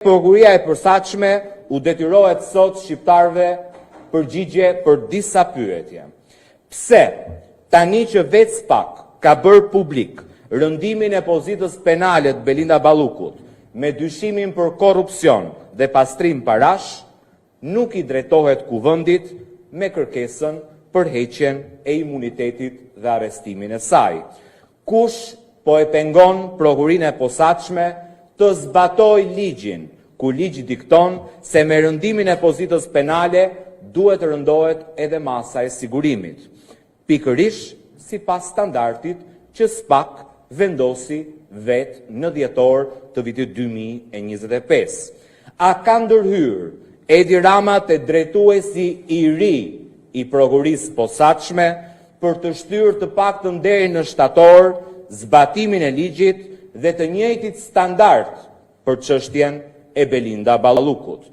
Prokuria e përshtatshme u detyrohet sot shqiptarëve përgjigje për disa pyetje. Pse tani që vetë SPAK ka bërë publik rëndimin e pozitës penale të Belinda Ballukut me dyshimin për korrupsion dhe pastrim parash, nuk i drejtohet kuvendit me kërkesën për heqjen e imunitetit dhe arrestimin e saj? Kush po e pengon prokurinë e posaçme të zbatoj ligjin, ku ligji dikton se me rëndimin e pozitës penale duhet rëndohet edhe masa e sigurimit, pikërisht sipas standardit që SPAK vendosi vetë në dhjetor të vitit 2025. A ka ndërhyrë Edi Rama te drejtuesi i ri i prokurisë posaçme për të shtyrë të paktën deri në shtator zbatimin e ligjit dhe të njëjtit standard për çështjen e Belinda Ballukut?